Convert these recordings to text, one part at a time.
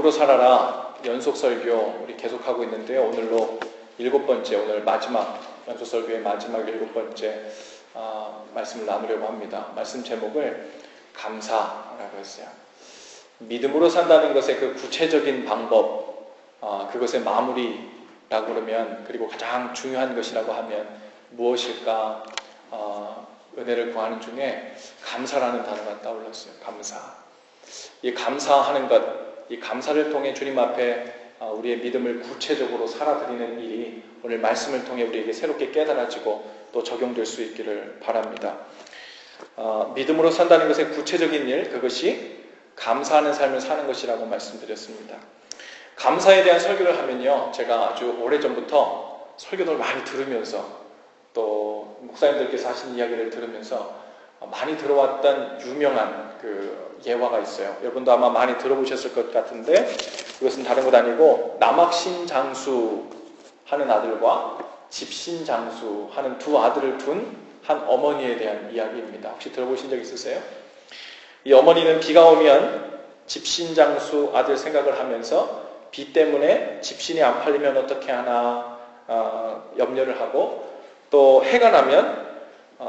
믿음으로 살아라 연속 설교 우리 계속하고 있는데요. 오늘로 7번째, 오늘 마지막 연속 설교의 마지막 7번째 말씀을 나누려고 합니다. 말씀 제목을 감사라고 했어요. 믿음으로 산다는 것의 그 구체적인 방법, 그것의 마무리라고 그러면, 그리고 가장 중요한 것이라고 하면 무엇일까? 은혜를 구하는 중에 감사라는 단어가 떠올랐어요. 감사. 이 감사하는 것, 이 감사를 통해 주님 앞에 우리의 믿음을 구체적으로 살아드리는 일이 오늘 말씀을 통해 우리에게 새롭게 깨달아지고 또 적용될 수 있기를 바랍니다. 믿음으로 산다는 것의 구체적인 일, 그것이 감사하는 삶을 사는 것이라고 말씀드렸습니다. 감사에 대한 설교를 하면요, 제가 아주 오래전부터 설교를 많이 들으면서 또 목사님들께서 하신 이야기를 들으면서 많이 들어왔던 유명한 그 예화가 있어요. 여러분도 아마 많이 들어보셨을 것 같은데, 그것은 다른 것 아니고 남학신장수 하는 아들과 집신장수 하는 두 아들을 둔 한 어머니에 대한 이야기입니다. 혹시 들어보신 적 있으세요? 이 어머니는 비가 오면 집신장수 아들 생각을 하면서 비 때문에 집신이 안 팔리면 어떻게 하나 염려를 하고, 또 해가 나면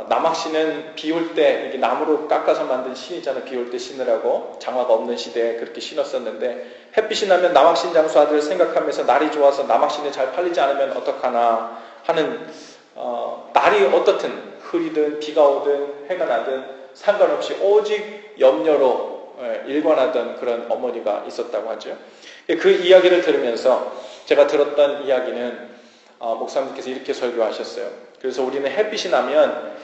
남학신은 비 올 때 이렇게 나무로 깎아서 만든 신이잖아요. 비 올 때 신으라고, 장화가 없는 시대에 그렇게 신었었는데, 햇빛이 나면 남학신 장수 아들을 생각하면서 날이 좋아서 남학신이 잘 팔리지 않으면 어떡하나 하는, 날이 어떻든 흐리든 비가 오든 해가 나든 상관없이 오직 염려로 일관하던 그런 어머니가 있었다고 하죠. 그 이야기를 들으면서 제가 들었던 이야기는 목사님께서 이렇게 설교하셨어요. 그래서 우리는 햇빛이 나면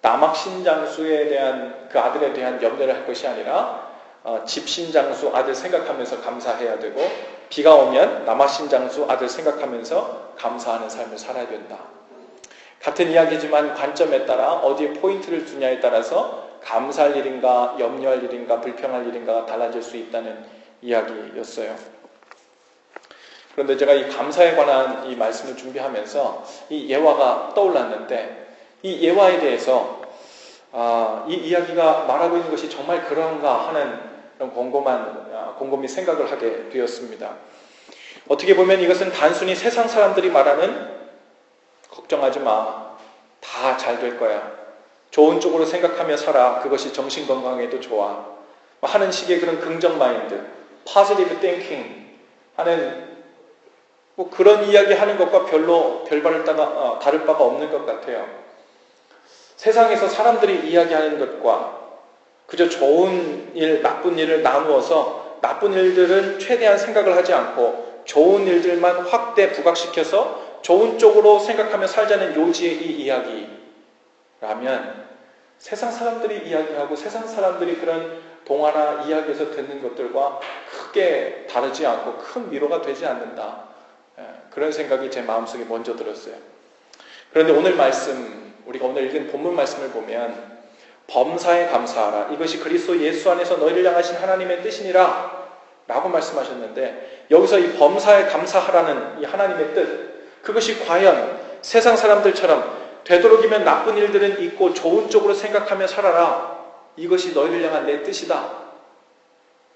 남학신장수에 대한 그 아들에 대한 염려를 할 것이 아니라 집신장수 아들 생각하면서 감사해야 되고, 비가 오면 남학신장수 아들 생각하면서 감사하는 삶을 살아야 된다. 같은 이야기지만 관점에 따라 어디에 포인트를 두냐에 따라서 감사할 일인가 염려할 일인가 불평할 일인가가 달라질 수 있다는 이야기였어요. 그런데 제가 이 감사에 관한 이 말씀을 준비하면서 이 예화가 떠올랐는데, 이 예화에 대해서 이 이야기가 말하고 있는 것이 정말 그런가 하는 그런 곰곰이 생각을 하게 되었습니다. 어떻게 보면 이것은 단순히 세상 사람들이 말하는 걱정하지 마, 다 잘 될 거야, 좋은 쪽으로 생각하며 살아, 그것이 정신건강에도 좋아 하는 식의 그런 긍정 마인드, positive thinking 하는 그런 이야기 하는 것과 별로 다를 바가 없는 것 같아요. 세상에서 사람들이 이야기하는 것과 그저 좋은 일, 나쁜 일을 나누어서 나쁜 일들은 최대한 생각을 하지 않고 좋은 일들만 확대 부각시켜서 좋은 쪽으로 생각하며 살자는 요지의 이 이야기라면, 세상 사람들이 이야기하고 세상 사람들이 그런 동화나 이야기에서 듣는 것들과 크게 다르지 않고 큰 위로가 되지 않는다. 그런 생각이 제 마음속에 먼저 들었어요. 그런데 오늘 말씀, 우리가 오늘 읽은 본문 말씀을 보면 범사에 감사하라, 이것이 그리스도 예수 안에서 너희를 향하신 하나님의 뜻이니라 라고 말씀하셨는데, 여기서 이 범사에 감사하라는 이 하나님의 뜻, 그것이 과연 세상 사람들처럼 되도록이면 나쁜 일들은 있고 좋은 쪽으로 생각하며 살아라, 이것이 너희를 향한 내 뜻이다,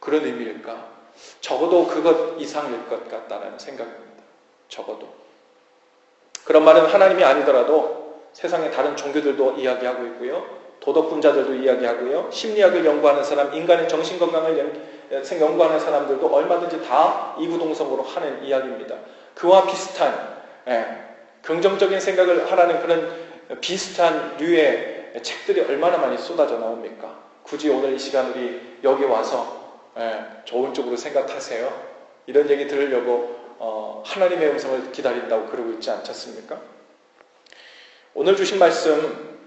그런 의미일까? 적어도 그것 이상일 것 같다는 생각입니다. 적어도. 그런 말은 하나님이 아니더라도 세상의 다른 종교들도 이야기하고 있고요, 도덕분자들도 이야기하고요, 심리학을 연구하는 사람, 인간의 정신건강을 연구하는 사람들도 얼마든지 다 이구동성으로 하는 이야기입니다. 그와 비슷한 긍정적인 생각을 하라는 그런 비슷한 류의 책들이 얼마나 많이 쏟아져 나옵니까? 굳이 오늘 이 시간 우리 여기 와서 좋은 쪽으로 생각하세요, 이런 얘기 들으려고 하나님의 음성을 기다린다고 그러고 있지 않겠습니까? 오늘 주신 말씀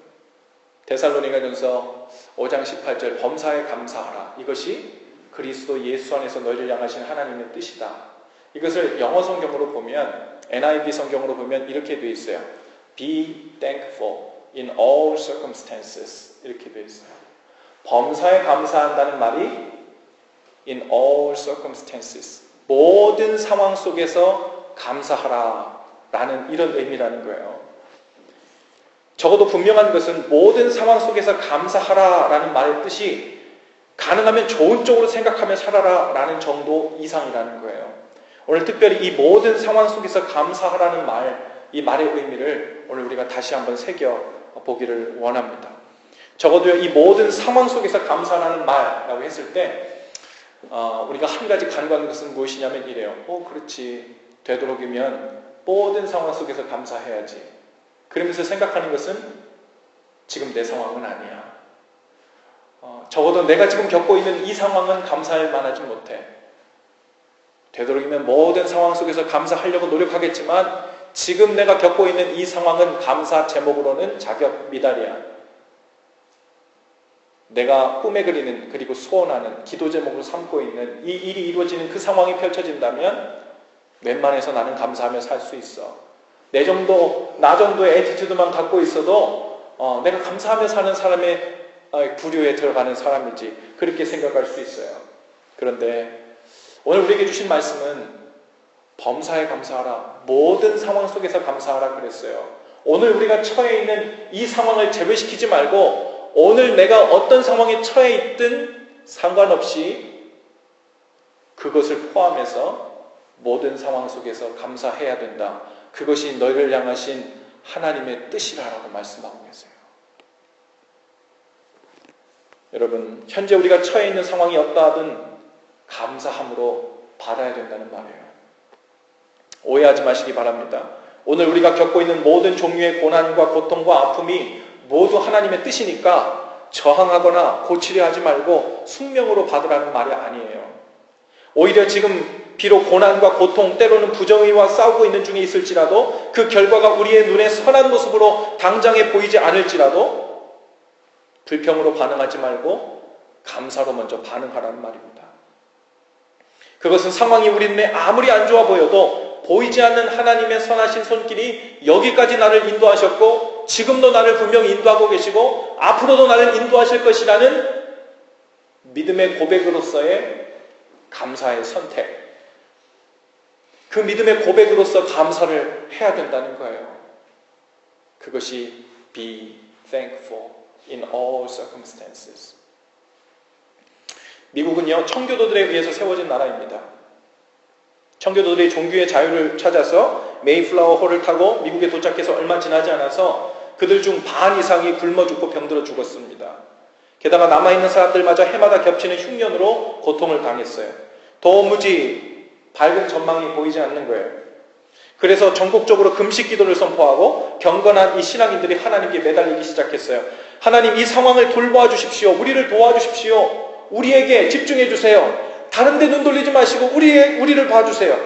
데살로니가전서 5장 18절 범사에 감사하라, 이것이 그리스도 예수 안에서 너희를 향하신 하나님의 뜻이다. 이것을 영어 성경으로 보면, NIV 성경으로 보면 이렇게 되어 있어요. Be thankful in all circumstances, 이렇게 되어 있어요. 범사에 감사한다는 말이 in all circumstances, 모든 상황 속에서 감사하라 라는 이런 의미라는 거예요. 적어도 분명한 것은 모든 상황 속에서 감사하라 라는 말의 뜻이 가능하면 좋은 쪽으로 생각하며 살아라 라는 정도 이상이라는 거예요. 오늘 특별히 이 모든 상황 속에서 감사하라는 이 말의 의미를 오늘 우리가 다시 한번 새겨보기를 원합니다. 적어도 이 모든 상황 속에서 감사하라는 말이라고 했을 때 우리가 한 가지 간과하는 것은 무엇이냐면 이래요. 그렇지. 되도록이면 모든 상황 속에서 감사해야지. 그러면서 생각하는 것은 지금 내 상황은 아니야. 적어도 내가 지금 겪고 있는 이 상황은 감사할 만하지 못해. 되도록이면 모든 상황 속에서 감사하려고 노력하겠지만 지금 내가 겪고 있는 이 상황은 감사 제목으로는 자격 미달이야. 내가 꿈에 그리는 그리고 소원하는 기도 제목으로 삼고 있는 이 일이 이루어지는 그 상황이 펼쳐진다면 웬만해서 나는 감사하며 살 수 있어. 나 정도의 애티튜드만 갖고 있어도 내가 감사하며 사는 사람의 부류에 들어가는 사람이지 그렇게 생각할 수 있어요. 그런데 오늘 우리에게 주신 말씀은 범사에 감사하라. 모든 상황 속에서 감사하라 그랬어요. 오늘 우리가 처해 있는 이 상황을 제외시키지 말고 오늘 내가 어떤 상황에 처해 있든 상관없이 그것을 포함해서 모든 상황 속에서 감사해야 된다. 그것이 너희를 향하신 하나님의 뜻이라고 말씀하고 계세요. 여러분, 현재 우리가 처해 있는 상황이 어떠하든 감사함으로 받아야 된다는 말이에요. 오해하지 마시기 바랍니다. 오늘 우리가 겪고 있는 모든 종류의 고난과 고통과 아픔이 모두 하나님의 뜻이니까 저항하거나 고치려 하지 말고 숙명으로 받으라는 말이 아니에요. 오히려 지금 비록 고난과 고통, 때로는 부정의와 싸우고 있는 중에 있을지라도 그 결과가 우리의 눈에 선한 모습으로 당장에 보이지 않을지라도 불평으로 반응하지 말고 감사로 먼저 반응하라는 말입니다. 그것은 상황이 우리 눈에 아무리 안 좋아 보여도 보이지 않는 하나님의 선하신 손길이 여기까지 나를 인도하셨고 지금도 나를 분명히 인도하고 계시고 앞으로도 나를 인도하실 것이라는 믿음의 고백으로서의 감사의 선택, 그 믿음의 고백으로서 감사를 해야 된다는 거예요. 그것이 be thankful in all circumstances. 미국은요, 청교도들에 의해서 세워진 나라입니다. 청교도들이 종교의 자유를 찾아서 메이플라워 호를 타고 미국에 도착해서 얼마 지나지 않아서 그들 중 반 이상이 굶어 죽고 병들어 죽었습니다. 게다가 남아있는 사람들마저 해마다 겹치는 흉년으로 고통을 당했어요. 도무지 밝은 전망이 보이지 않는 거예요. 그래서 전국적으로 금식 기도를 선포하고 경건한 이 신앙인들이 하나님께 매달리기 시작했어요. 하나님, 이 상황을 돌보아 주십시오. 우리를 도와주십시오. 우리에게 집중해 주세요. 다른 데 눈 돌리지 마시고 우리를 봐주세요.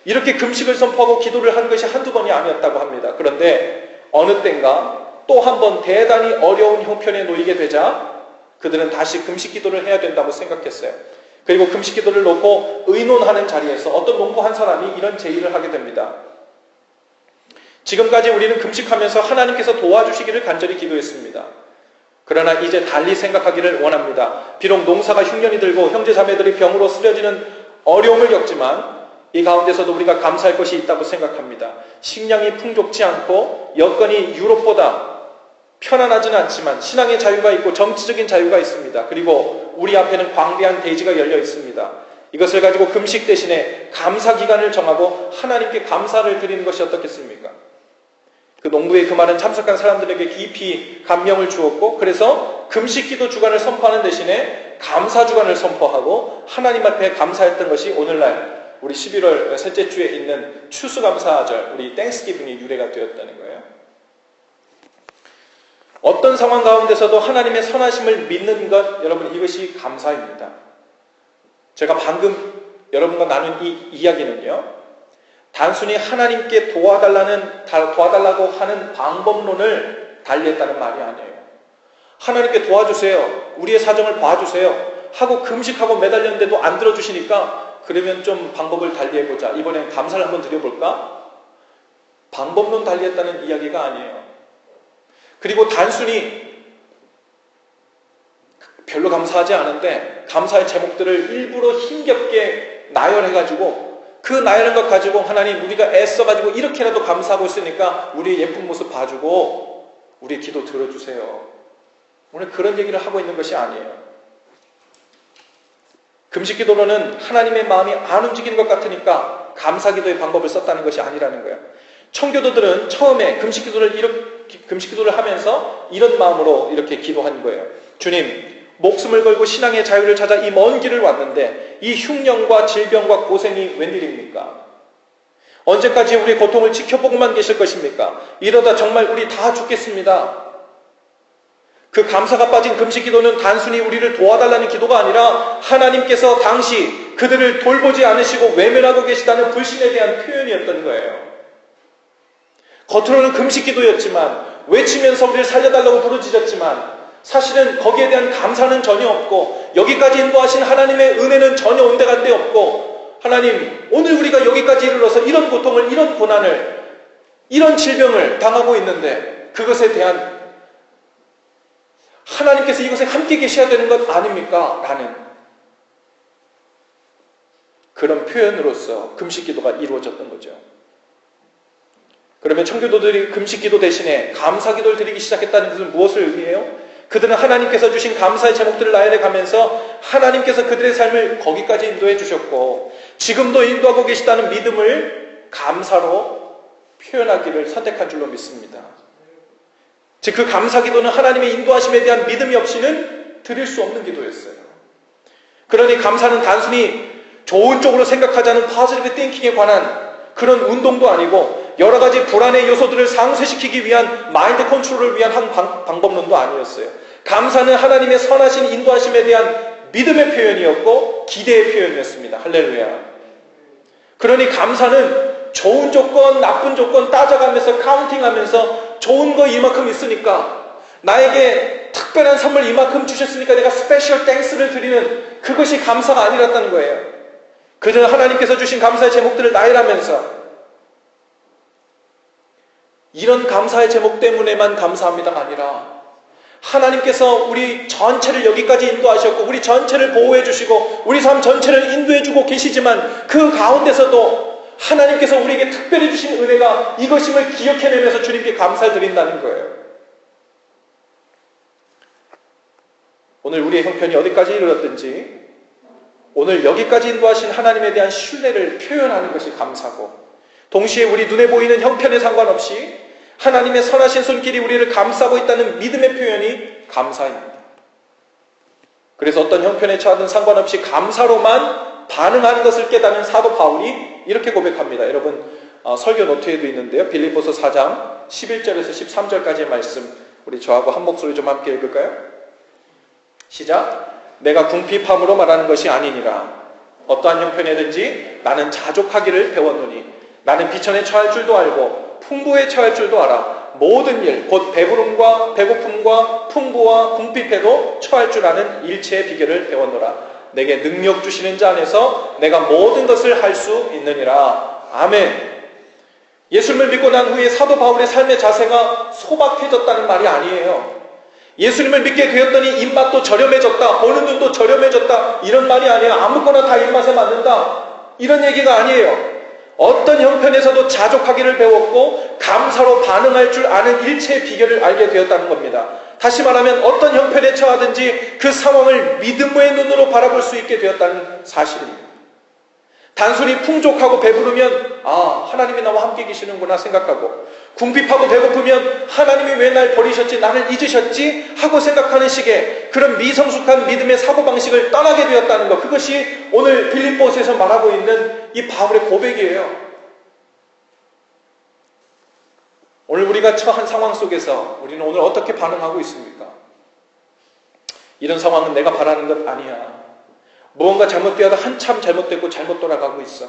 이렇게 금식을 선포하고 기도를 한 것이 한두 번이 아니었다고 합니다. 그런데 어느 땐가 또 한 번 대단히 어려운 형편에 놓이게 되자 그들은 다시 금식 기도를 해야 된다고 생각했어요. 그리고 금식 기도를 놓고 의논하는 자리에서 어떤 농부 한 사람이 이런 제의를 하게 됩니다. 지금까지 우리는 금식하면서 하나님께서 도와주시기를 간절히 기도했습니다. 그러나 이제 달리 생각하기를 원합니다. 비록 농사가 흉년이 들고 형제자매들이 병으로 쓰러지는 어려움을 겪지만 이 가운데서도 우리가 감사할 것이 있다고 생각합니다. 식량이 풍족치 않고 여건이 유럽보다 편안하지는 않지만 신앙의 자유가 있고 정치적인 자유가 있습니다. 그리고 우리 앞에는 광대한 대지가 열려 있습니다. 이것을 가지고 금식 대신에 감사 기간을 정하고 하나님께 감사를 드리는 것이 어떻겠습니까? 그 농부의 그 말은 참석한 사람들에게 깊이 감명을 주었고 그래서 금식 기도 주간을 선포하는 대신에 감사 주간을 선포하고 하나님 앞에 감사했던 것이 오늘날 우리 11월 셋째 주에 있는 추수감사절, 우리 땡스기빙의 유래가 되었다는 거예요. 어떤 상황 가운데서도 하나님의 선하심을 믿는 것, 여러분, 이것이 감사입니다. 제가 방금 여러분과 나눈 이 이야기는요, 단순히 하나님께 도와달라고 하는 방법론을 달리했다는 말이 아니에요. 하나님께 도와주세요. 우리의 사정을 봐주세요. 하고 금식하고 매달렸는데도 안 들어주시니까 그러면 좀 방법을 달리해보자. 이번엔 감사를 한번 드려볼까? 방법론 달리했다는 이야기가 아니에요. 그리고 단순히 별로 감사하지 않은데 감사의 제목들을 일부러 힘겹게 나열해가지고 그 나열한 것 가지고 하나님, 우리가 애써가지고 이렇게라도 감사하고 있으니까 우리의 예쁜 모습 봐주고 우리의 기도 들어주세요. 오늘 그런 얘기를 하고 있는 것이 아니에요. 금식 기도로는 하나님의 마음이 안 움직이는 것 같으니까 감사 기도의 방법을 썼다는 것이 아니라는 거예요. 청교도들은 처음에 금식 기도를 하면서 이런 마음으로 이렇게 기도한 거예요. 주님, 목숨을 걸고 신앙의 자유를 찾아 이 먼 길을 왔는데 이 흉년과 질병과 고생이 웬일입니까? 언제까지 우리의 고통을 지켜보고만 계실 것입니까? 이러다 정말 우리 다 죽겠습니다. 그 감사가 빠진 금식 기도는 단순히 우리를 도와달라는 기도가 아니라 하나님께서 당시 그들을 돌보지 않으시고 외면하고 계시다는 불신에 대한 표현이었던 거예요. 겉으로는 금식 기도였지만, 외치면서 우리를 살려달라고 부르짖었지만 사실은 거기에 대한 감사는 전혀 없고, 여기까지 인도하신 하나님의 은혜는 전혀 온데간데 없고, 하나님, 오늘 우리가 여기까지 이르러서 이런 고통을, 이런 고난을, 이런 질병을 당하고 있는데 그것에 대한 하나님께서 이곳에 함께 계셔야 되는 것 아닙니까? 라는 그런 표현으로서 금식 기도가 이루어졌던 거죠. 그러면 청교도들이 금식 기도 대신에 감사 기도를 드리기 시작했다는 것은 무엇을 의미해요? 그들은 하나님께서 주신 감사의 제목들을 나열해 가면서 하나님께서 그들의 삶을 거기까지 인도해 주셨고 지금도 인도하고 계시다는 믿음을 감사로 표현하기를 선택한 줄로 믿습니다. 즉 그 감사 기도는 하나님의 인도하심에 대한 믿음이 없이는 드릴 수 없는 기도였어요. 그러니 감사는 단순히 좋은 쪽으로 생각하자는 포지티브 띵킹에 관한 그런 운동도 아니고 여러 가지 불안의 요소들을 상쇄시키기 위한 마인드 컨트롤을 위한 한 방법론도 아니었어요. 감사는 하나님의 선하신 인도하심에 대한 믿음의 표현이었고 기대의 표현이었습니다. 할렐루야. 그러니 감사는 좋은 조건, 나쁜 조건 따져가면서 카운팅하면서 좋은 거 이만큼 있으니까 나에게 특별한 선물 이만큼 주셨으니까 내가 스페셜 땡스를 드리는 그것이 감사가 아니었다는 거예요. 그저 하나님께서 주신 감사의 제목들을 나열하면서 이런 감사의 제목 때문에만 감사합니다가 아니라 하나님께서 우리 전체를 여기까지 인도하셨고 우리 전체를 보호해 주시고 우리 삶 전체를 인도해 주고 계시지만 그 가운데서도 하나님께서 우리에게 특별히 주신 은혜가 이것임을 기억해내면서 주님께 감사를 드린다는 거예요. 오늘 우리의 형편이 어디까지 이르렀든지 오늘 여기까지 인도하신 하나님에 대한 신뢰를 표현하는 것이 감사고 동시에 우리 눈에 보이는 형편에 상관없이 하나님의 선하신 손길이 우리를 감싸고 있다는 믿음의 표현이 감사입니다. 그래서 어떤 형편에 처하든 상관없이 감사로만 반응하는 것을 깨닫는 사도 바울이 이렇게 고백합니다. 여러분 설교 노트에도 있는데요. 빌립보서 4장 11절에서 13절까지의 말씀 우리 저하고 한 목소리 좀 함께 읽을까요? 시작. 내가 궁핍함으로 말하는 것이 아니니라. 어떠한 형편이든지 나는 자족하기를 배웠노니 나는 비천에 처할 줄도 알고 풍부에 처할 줄도 알아. 모든 일, 곧 배부름과 배고픔과 풍부와 궁핍에도 처할 줄 아는 일체의 비결을 배웠노라. 내게 능력 주시는 자 안에서 내가 모든 것을 할 수 있느니라. 아멘. 예수님을 믿고 난 후에 사도 바울의 삶의 자세가 소박해졌다는 말이 아니에요. 예수님을 믿게 되었더니 입맛도 저렴해졌다, 보는 눈도 저렴해졌다, 이런 말이 아니에요. 아무거나 다 입맛에 맞는다, 이런 얘기가 아니에요. 어떤 형편에서도 자족하기를 배웠고 감사로 반응할 줄 아는 일체의 비결을 알게 되었다는 겁니다. 다시 말하면 어떤 형편에 처하든지 그 상황을 믿음의 눈으로 바라볼 수 있게 되었다는 사실입니다. 단순히 풍족하고 배부르면 하나님이 나와 함께 계시는구나 생각하고 궁핍하고 배고프면 하나님이 왜 날 버리셨지, 나를 잊으셨지 하고 생각하는 식의 그런 미성숙한 믿음의 사고방식을 떠나게 되었다는 것, 그것이 오늘 빌립보서에서 말하고 있는 이 바울의 고백이에요. 오늘 우리가 처한 상황 속에서 우리는 오늘 어떻게 반응하고 있습니까? 이런 상황은 내가 바라는 것 아니야. 무언가 잘못되어도 한참 잘못됐고 잘못 돌아가고 있어.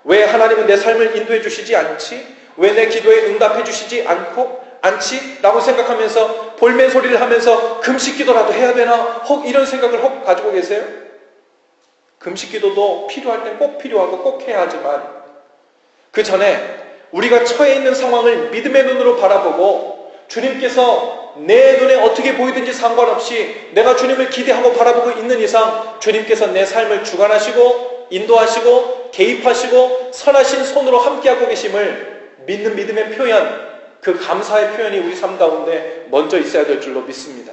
왜 하나님은 내 삶을 인도해 주시지 않지? 왜 내 기도에 응답해 주시지 않지? 라고 생각하면서 볼멘 소리를 하면서 금식 기도라도 해야 되나? 혹 이런 생각을 혹 가지고 계세요? 금식 기도도 필요할 땐 꼭 필요하고 꼭 해야 하지만 그 전에 우리가 처해 있는 상황을 믿음의 눈으로 바라보고 주님께서 내 눈에 어떻게 보이든지 상관없이 내가 주님을 기대하고 바라보고 있는 이상 주님께서 내 삶을 주관하시고 인도하시고 개입하시고 선하신 손으로 함께하고 계심을 믿는 믿음의 표현, 그 감사의 표현이 우리 삶 가운데 먼저 있어야 될 줄로 믿습니다.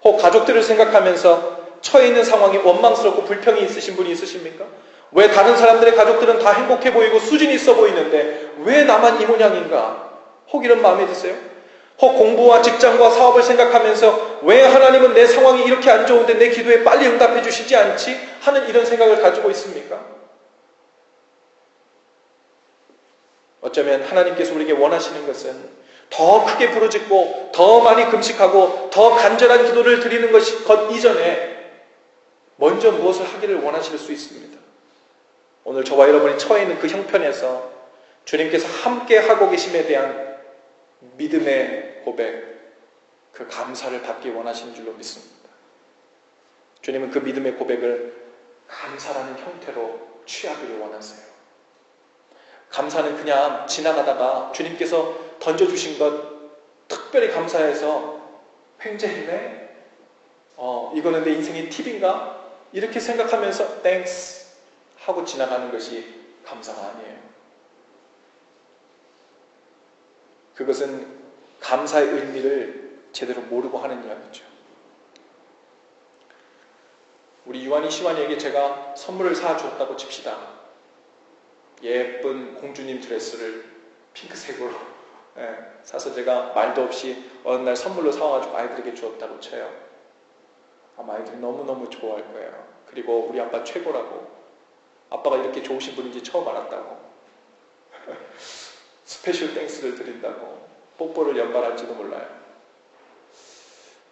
혹 가족들을 생각하면서 처해 있는 상황이 원망스럽고 불평이 있으신 분이 있으십니까? 왜 다른 사람들의 가족들은 다 행복해 보이고 수준이 있어 보이는데 왜 나만 이 모양인가? 혹 이런 마음이 드세요? 혹 공부와 직장과 사업을 생각하면서 왜 하나님은 내 상황이 이렇게 안 좋은데 내 기도에 빨리 응답해 주시지 않지? 하는 이런 생각을 가지고 있습니까? 어쩌면 하나님께서 우리에게 원하시는 것은 더 크게 부르짖고 더 많이 금식하고 더 간절한 기도를 드리는 것 이전에 먼저 무엇을 하기를 원하실 수 있습니다. 오늘 저와 여러분이 처해 있는 그 형편에서 주님께서 함께 하고 계심에 대한 믿음의 고백, 그 감사를 받기 원하시는 줄로 믿습니다. 주님은 그 믿음의 고백을 감사라는 형태로 취하기를 원하세요. 감사는 그냥 지나가다가 주님께서 던져주신 것 특별히 감사해서 횡재했네? 이거는 내 인생의 팁인가? 이렇게 생각하면서 땡스 하고 지나가는 것이 감사가 아니에요. 그것은 감사의 의미를 제대로 모르고 하는 이야기죠. 우리 유한이 시완이에게 제가 선물을 사주었다고 칩시다. 예쁜 공주님 드레스를 핑크색으로 사서 제가 말도 없이 어느 날 선물로 사와가지고 아이들에게 주었다고 쳐요. 아마 아이들이 너무너무 좋아할 거예요. 그리고 우리 아빠 최고라고, 아빠가 이렇게 좋으신 분인지 처음 알았다고, 스페셜 땡스를 드린다고, 뽀뽀를 연발할지도 몰라요.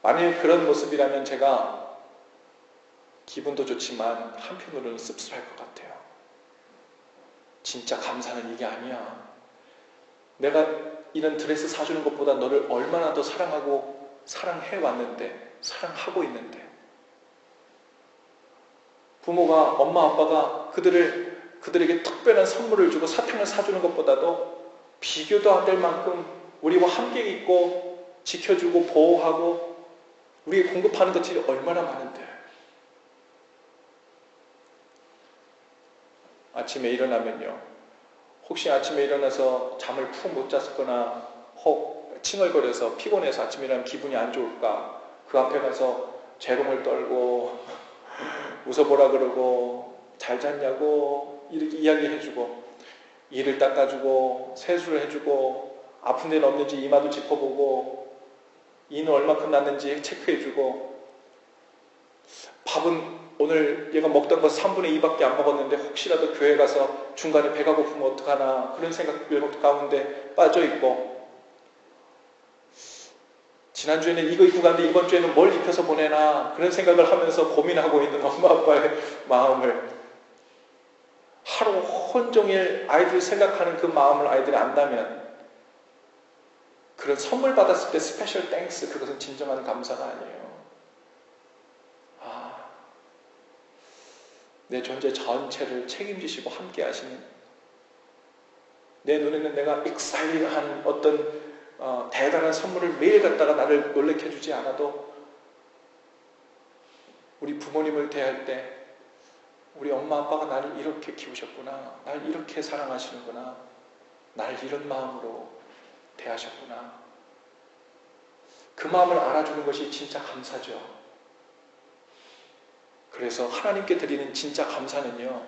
만일 그런 모습이라면 제가 기분도 좋지만 한편으로는 씁쓸할 것 같아요. 진짜 감사는 이게 아니야. 내가 이런 드레스 사주는 것보다 너를 얼마나 더 사랑하고 사랑해왔는데, 사랑하고 있는데, 부모가, 엄마 아빠가 그들에게 특별한 선물을 주고 사탕을 사주는 것보다도 비교도 안 될 만큼 우리와 함께 있고 지켜주고 보호하고 우리에게 공급하는 것들이 얼마나 많은데, 아침에 일어나면요, 혹시 아침에 일어나서 잠을 푹 못 잤거나 혹 칭얼거려서 피곤해서 아침에 일어나면 기분이 안 좋을까, 그 앞에 가서 재롱을 떨고 웃어보라 그러고 잘 잤냐고 이렇게 이야기해주고, 이를 닦아주고 세수를 해주고 아픈 데는 없는지 이마도 짚어보고 이는 얼마큼 났는지 체크해주고, 밥은 오늘 얘가 먹던 거 3분의 2밖에 안 먹었는데 혹시라도 교회 가서 중간에 배가 고프면 어떡하나 그런 생각 가운데 빠져있고, 지난주에는 이거 입고 갔는데 이번 주에는 뭘 입혀서 보내나 그런 생각을 하면서 고민하고 있는 엄마 아빠의 마음을, 하루 온종일 아이들 생각하는 그 마음을 아이들이 안다면 그런 선물 받았을 때 스페셜 땡스, 그것은 진정한 감사가 아니에요. 내 존재 전체를 책임지시고 함께 하시는, 내 눈에는 내가 익살한 어떤 대단한 선물을 매일 갖다가 나를 놀래켜 주지 않아도 우리 부모님을 대할 때 우리 엄마 아빠가 나를 이렇게 키우셨구나, 날 이렇게 사랑하시는구나, 날 이런 마음으로 대하셨구나, 그 마음을 알아주는 것이 진짜 감사죠. 그래서 하나님께 드리는 진짜 감사는요,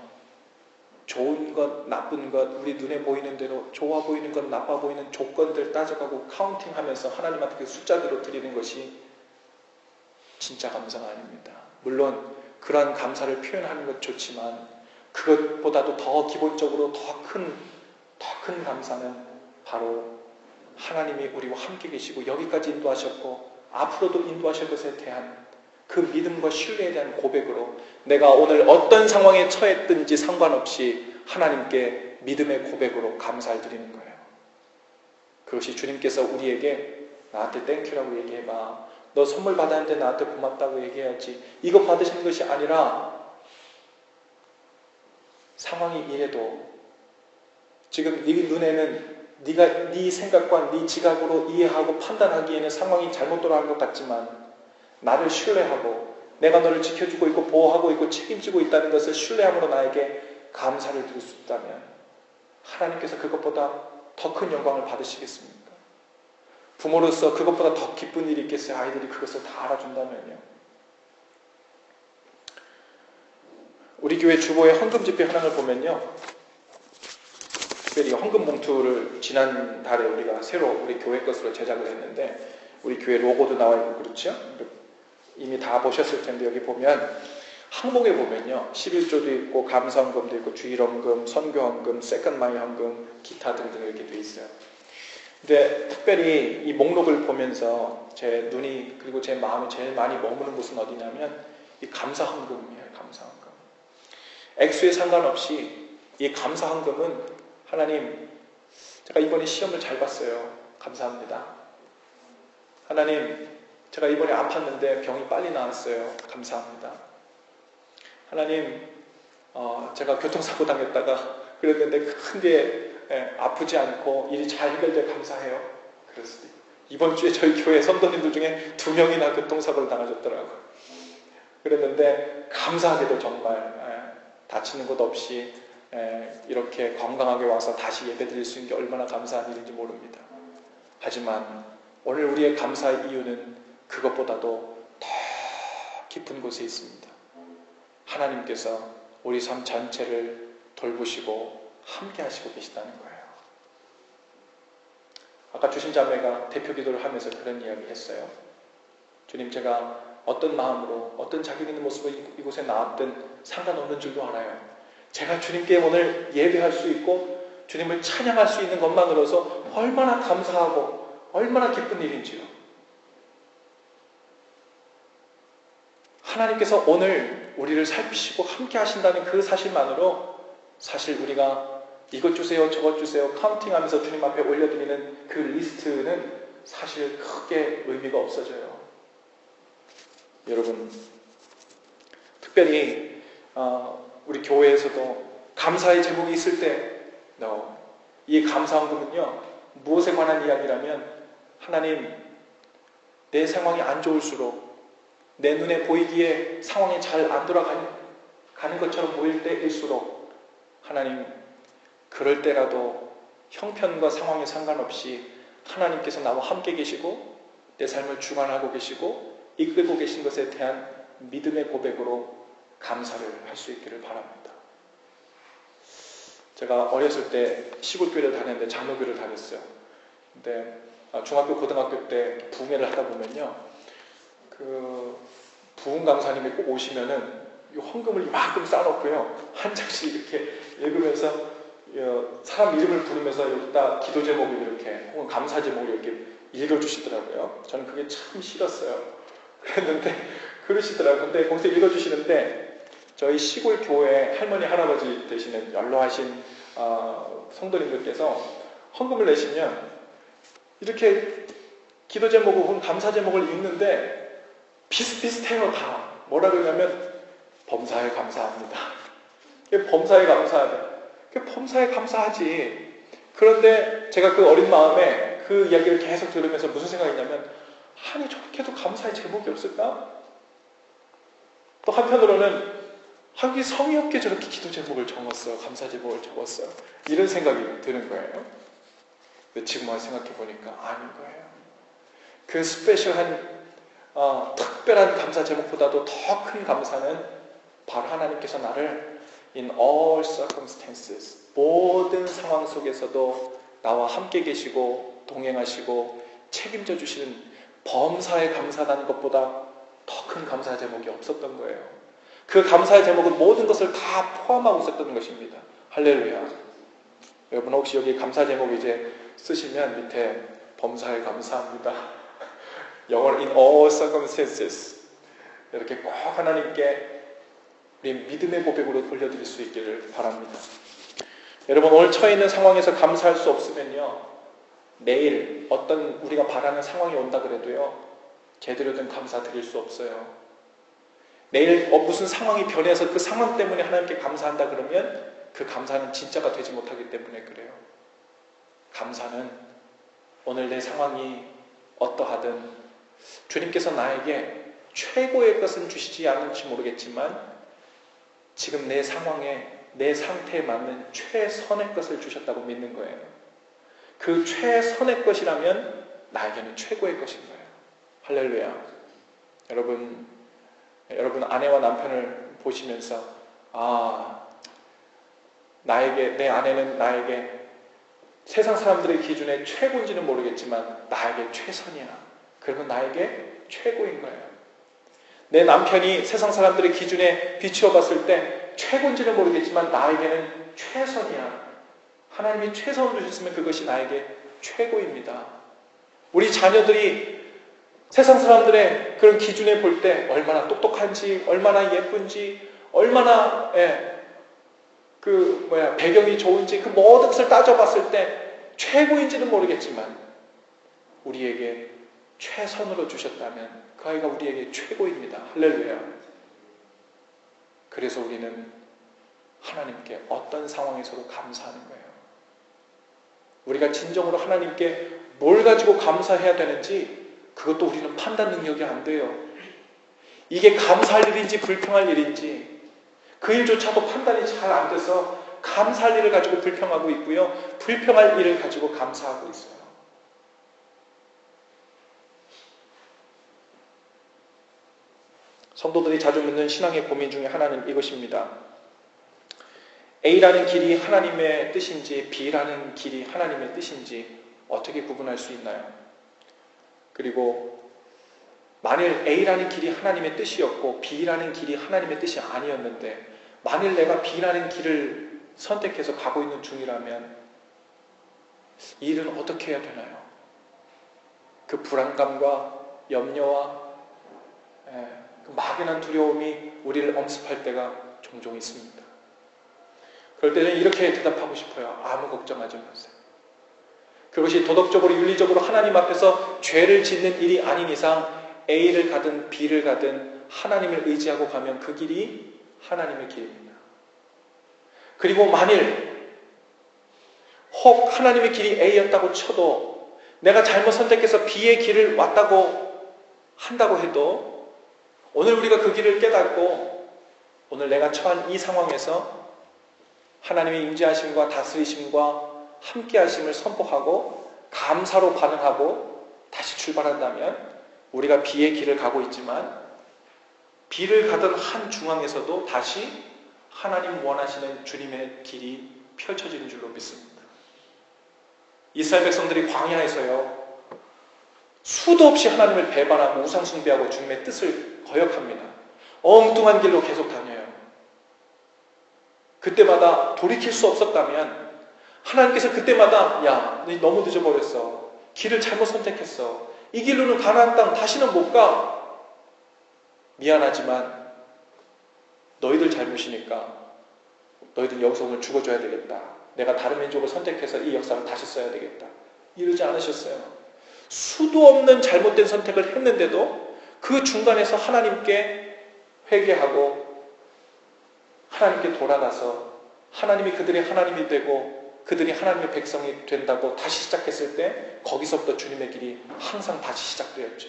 좋은 것, 나쁜 것, 우리 눈에 보이는 대로 좋아 보이는 것, 나빠 보이는 조건들 따져가고 카운팅하면서 하나님한테 그 숫자대로 드리는 것이 진짜 감사가 아닙니다. 물론 그러한 감사를 표현하는 것 좋지만 그것보다도 더 기본적으로 더 큰 감사는 바로 하나님이 우리와 함께 계시고 여기까지 인도하셨고 앞으로도 인도하실 것에 대한 그 믿음과 신뢰에 대한 고백으로, 내가 오늘 어떤 상황에 처했든지 상관없이 하나님께 믿음의 고백으로 감사를 드리는 거예요. 그것이 주님께서 우리에게 나한테 땡큐라고 얘기해봐, 너 선물 받았는데 나한테 고맙다고 얘기해야지, 이거 받으시는 것이 아니라 상황이 이래도 지금 네 눈에는 네가 네 생각과 네 지각으로 이해하고 판단하기에는 상황이 잘못 돌아간 것 같지만 나를 신뢰하고 내가 너를 지켜주고 있고 보호하고 있고 책임지고 있다는 것을 신뢰함으로 나에게 감사를 드릴 수 있다면 하나님께서 그것보다 더 큰 영광을 받으시겠습니까? 부모로서 그것보다 더 기쁜 일이 있겠어요? 아이들이 그것을 다 알아준다면요. 우리 교회 주보의 헌금 집회 현황을 보면요, 특별히 헌금 봉투를 지난달에 우리가 새로 우리 교회 것으로 제작을 했는데 우리 교회 로고도 나와 있고 그렇죠? 이미 다 보셨을 텐데 여기 보면 항목에 보면요 11조도 있고 감사헌금도 있고 주일헌금, 선교헌금, 세컨마이 헌금, 기타 등등 이렇게 돼 있어요. 근데 특별히 이 목록을 보면서 제 눈이 그리고 제 마음이 제일 많이 머무는 곳은 어디냐면 이 감사헌금이에요. 감사헌금. 액수에 상관없이 이 감사헌금은 하나님, 제가 이번에 시험을 잘 봤어요. 감사합니다. 하나님, 제가 이번에 아팠는데 병이 빨리 나았어요. 감사합니다. 하나님, 제가 교통사고 당했다가 그랬는데 큰게 아프지 않고 일이 잘 해결돼 감사해요. 그랬어요. 이번 주에 저희 교회 성도님들 중에 2명이나 교통사고를 당하셨더라고요. 그랬는데 감사하게도 정말 다치는 것 없이 이렇게 건강하게 와서 다시 예배 드릴 수 있는 게 얼마나 감사한 일인지 모릅니다. 하지만 오늘 우리의 감사의 이유는 그것보다도 더 깊은 곳에 있습니다. 하나님께서 우리 삶 전체를 돌보시고 함께 하시고 계시다는 거예요. 아까 주신 자매가 대표 기도를 하면서 그런 이야기 했어요. 주님, 제가 어떤 마음으로 어떤 자격 있는 모습으로 이곳에 나왔든 상관없는 줄도 알아요. 제가 주님께 오늘 예배할 수 있고 주님을 찬양할 수 있는 것만으로서 얼마나 감사하고 얼마나 기쁜 일인지요. 하나님께서 오늘 우리를 살피시고 함께 하신다는 그 사실만으로 사실 우리가 이것 주세요 저것 주세요 카운팅하면서 주님 앞에 올려드리는 그 리스트는 사실 크게 의미가 없어져요. 여러분, 특별히 우리 교회에서도 감사의 제목이 있을 때 이 감사헌금은요 무엇에 관한 이야기라면 하나님, 내 상황이 안 좋을수록 내 눈에 보이기에 상황이 잘 안 돌아가는 것처럼 보일 때일수록 하나님, 그럴 때라도 형편과 상황에 상관없이 하나님께서 나와 함께 계시고 내 삶을 주관하고 계시고 이끌고 계신 것에 대한 믿음의 고백으로 감사를 할 수 있기를 바랍니다. 제가 어렸을 때 시골교회를 다녔는데 장로교를 다녔어요. 근데 중학교, 고등학교 때 부흥회를 하다 보면요, 그 부흥 강사님이 꼭 오시면은 이 헌금을 이만큼 싸놓고요 한 장씩 이렇게 읽으면서 사람 이름을 부르면서 여기다 기도 제목을 이렇게 혹은 감사 제목을 이렇게 읽어주시더라고요. 저는 그게 참 싫었어요. 그랬는데 그러시더라고요. 근데 거기서 읽어주시는데 저희 시골 교회 할머니 할아버지 되시는 연로하신 성도님들께서 헌금을 내시면 이렇게 기도 제목 혹은 감사 제목을 읽는데 비슷비슷해요. 다 뭐라 그러냐면 범사에 감사합니다. 범사에 감사하다. 범사에 감사하지. 그런데 제가 그 어린 마음에 그 이야기를 계속 들으면서 무슨 생각이냐면 아니 저렇게도 감사의 제목이 없을까? 또 한편으로는 하기 성의 없게 저렇게 기도 제목을 적었어요. 감사 제목을 적었어요. 이런 생각이 드는 거예요. 근데 지금 와서 생각해 보니까 아닌 거예요. 그 스페셜한 특별한 감사 제목보다도 더 큰 감사는 바로 하나님께서 나를 in all circumstances, 모든 상황 속에서도 나와 함께 계시고 동행하시고 책임져 주시는 범사에 감사하는 것보다 더 큰 감사 제목이 없었던 거예요. 그 감사의 제목은 모든 것을 다 포함하고 있었던 것입니다. 할렐루야. 여러분 혹시 여기 감사 제목 이제 쓰시면 밑에 범사에 감사합니다. 영어로 in all circumstances 이렇게 꼭 하나님께 우리 믿음의 고백으로 돌려드릴 수 있기를 바랍니다. 여러분 오늘 처해 있는 상황에서 감사할 수 없으면요 내일 어떤 우리가 바라는 상황이 온다 그래도요 제대로 된 감사 드릴 수 없어요. 내일 무슨 상황이 변해서 그 상황 때문에 하나님께 감사한다 그러면 그 감사는 진짜가 되지 못하기 때문에 그래요. 감사는 오늘 내 상황이 어떠하든 주님께서 나에게 최고의 것은 주시지 않을지 모르겠지만 지금 내 상황에 내 상태에 맞는 최선의 것을 주셨다고 믿는 거예요. 그 최선의 것이라면 나에게는 최고의 것인 거예요. 할렐루야. 여러분 아내와 남편을 보시면서 나에게, 내 아내는 나에게 세상 사람들의 기준에 최고인지는 모르겠지만 나에게 최선이야. 그러면 나에게 최고인 거예요. 내 남편이 세상 사람들의 기준에 비추어 봤을 때 최고인지는 모르겠지만 나에게는 최선이야. 하나님이 최선을 주셨으면 그것이 나에게 최고입니다. 우리 자녀들이 세상 사람들의 그런 기준에 볼 때 얼마나 똑똑한지, 얼마나 예쁜지, 얼마나 배경이 좋은지 그 모든 것을 따져봤을 때 최고인지는 모르겠지만 우리에게 최선으로 주셨다면 그 아이가 우리에게 최고입니다. 할렐루야. 그래서 우리는 하나님께 어떤 상황에서도 감사하는 거예요. 우리가 진정으로 하나님께 뭘 가지고 감사해야 되는지 그것도 우리는 판단 능력이 안 돼요. 이게 감사할 일인지 불평할 일인지 그 일조차도 판단이 잘 안 돼서 감사할 일을 가지고 불평하고 있고요. 불평할 일을 가지고 감사하고 있어요. 성도들이 자주 묻는 신앙의 고민 중에 하나는 이것입니다. A라는 길이 하나님의 뜻인지 B라는 길이 하나님의 뜻인지 어떻게 구분할 수 있나요? 그리고 만일 A라는 길이 하나님의 뜻이었고 B라는 길이 하나님의 뜻이 아니었는데 만일 내가 B라는 길을 선택해서 가고 있는 중이라면 이 일은 어떻게 해야 되나요? 그 불안감과 염려와 그 막연한 두려움이 우리를 엄습할 때가 종종 있습니다. 그럴 때는 이렇게 대답하고 싶어요. 아무 걱정하지 마세요. 그것이 도덕적으로 윤리적으로 하나님 앞에서 죄를 짓는 일이 아닌 이상 A를 가든 B를 가든 하나님을 의지하고 가면 그 길이 하나님의 길입니다. 그리고 만일 혹 하나님의 길이 A였다고 쳐도 내가 잘못 선택해서 B의 길을 왔다고 한다고 해도 오늘 우리가 그 길을 깨닫고 오늘 내가 처한 이 상황에서 하나님의 임재하심과 다스리심과 함께하심을 선포하고 감사로 반응하고 다시 출발한다면 우리가 B의 길을 가고 있지만 B를 가던 한 중앙에서도 다시 하나님 원하시는 주님의 길이 펼쳐지는 줄로 믿습니다. 이스라엘 백성들이 광야에서요 수도 없이 하나님을 배반하고 우상 숭배하고 주님의 뜻을 거역합니다. 엉뚱한 길로 계속 다녀요. 그때마다 돌이킬 수 없었다면 하나님께서 그때마다 야, 너 너무 늦어버렸어. 길을 잘못 선택했어. 이 길로는 가나안 땅 다시는 못 가. 미안하지만 너희들 잘못이니까 너희들 여기서 오늘 죽어줘야 되겠다. 내가 다른 민족을 선택해서 이 역사를 다시 써야 되겠다. 이러지 않으셨어요. 수도 없는 잘못된 선택을 했는데도 그 중간에서 하나님께 회개하고 하나님께 돌아가서 하나님이 그들의 하나님이 되고 그들이 하나님의 백성이 된다고 다시 시작했을 때 거기서부터 주님의 길이 항상 다시 시작되었죠.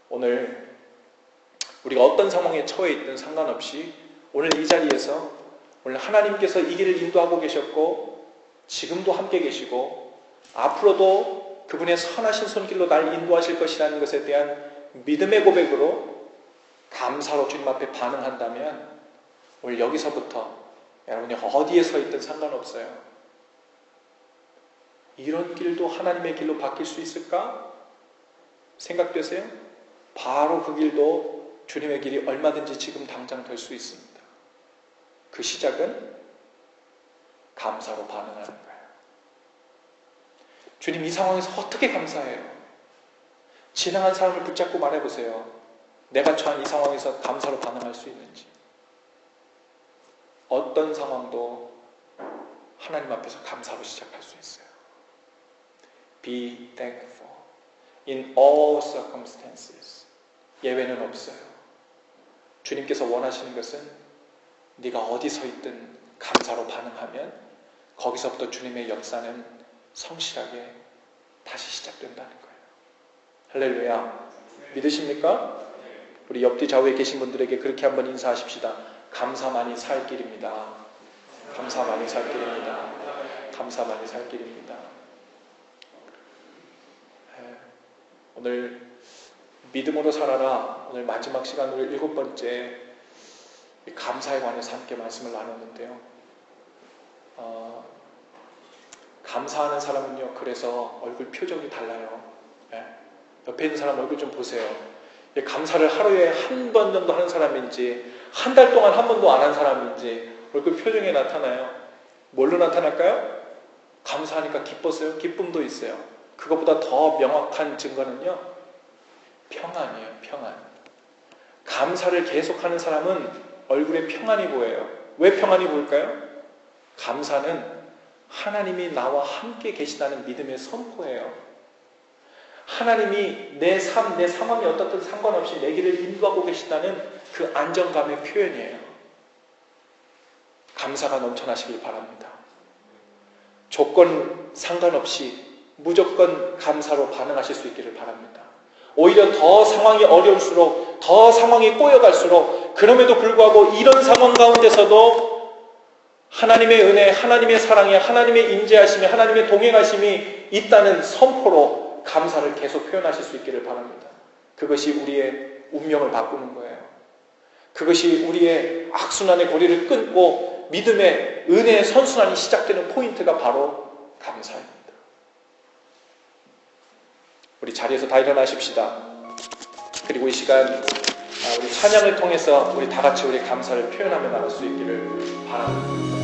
오늘 우리가 어떤 상황에 처해 있든 상관없이 오늘 이 자리에서 오늘 하나님께서 이 길을 인도하고 계셨고 지금도 함께 계시고 앞으로도 그분의 선하신 손길로 날 인도하실 것이라는 것에 대한 믿음의 고백으로 감사로 주님 앞에 반응한다면 오늘 여기서부터 여러분이 어디에 서 있든 상관없어요. 이런 길도 하나님의 길로 바뀔 수 있을까? 생각되세요? 바로 그 길도 주님의 길이 얼마든지 지금 당장 될 수 있습니다. 그 시작은 감사로 반응하는 거예요. 주님 이 상황에서 어떻게 감사해요? 지나간 사람을 붙잡고 말해보세요. 내가 처한 이 상황에서 감사로 반응할 수 있는지. 어떤 상황도 하나님 앞에서 감사로 시작할 수 있어요. Be thankful in all circumstances. 예외는 없어요. 주님께서 원하시는 것은 네가 어디 서 있든 감사로 반응하면 거기서부터 주님의 역사는 성실하게 다시 시작된다는 거예요. 할렐루야. 믿으십니까? 우리 옆뒤 좌우에 계신 분들에게 그렇게 한번 인사하십시다. 감사만이 살 길입니다. 감사만이 살 길입니다. 감사만이 살 길입니다. 오늘 믿음으로 살아라. 오늘 마지막 시간으로 7번째 이 감사에 관해서 함께 말씀을 나눴는데요. 감사하는 사람은요, 그래서 얼굴 표정이 달라요. 예. 옆에 있는 사람 얼굴 좀 보세요. 감사를 하루에 한 번 정도 하는 사람인지, 한 달 동안 한 번도 안 한 사람인지 얼굴 표정에 나타나요. 뭘로 나타날까요? 감사하니까 기뻤어요. 기쁨도 있어요. 그것보다 더 명확한 증거는요, 평안이에요. 평안. 감사를 계속하는 사람은 얼굴에 평안이 보여요. 왜 평안이 보일까요? 감사는 하나님이 나와 함께 계시다는 믿음의 선포예요. 하나님이 내 삶, 내 상황이 어떻든 상관없이 내 길을 인도하고 계시다는 그 안정감의 표현이에요. 감사가 넘쳐나시길 바랍니다. 조건 상관없이 무조건 감사로 반응하실 수 있기를 바랍니다. 오히려 더 상황이 어려울수록, 더 상황이 꼬여갈수록, 그럼에도 불구하고 이런 상황 가운데서도 하나님의 은혜, 하나님의 사랑에, 하나님의 인재하심이, 하나님의 동행하심이 있다는 선포로 감사를 계속 표현하실 수 있기를 바랍니다. 그것이 우리의 운명을 바꾸는 거예요. 그것이 우리의 악순환의 고리를 끊고 믿음의 은혜의 선순환이 시작되는 포인트가 바로 감사입니다. 우리 자리에서 다 일어나십시다. 그리고 이 시간 우리 찬양을 통해서 우리 다 같이 우리 감사를 표현하며 나갈 수 있기를 바랍니다.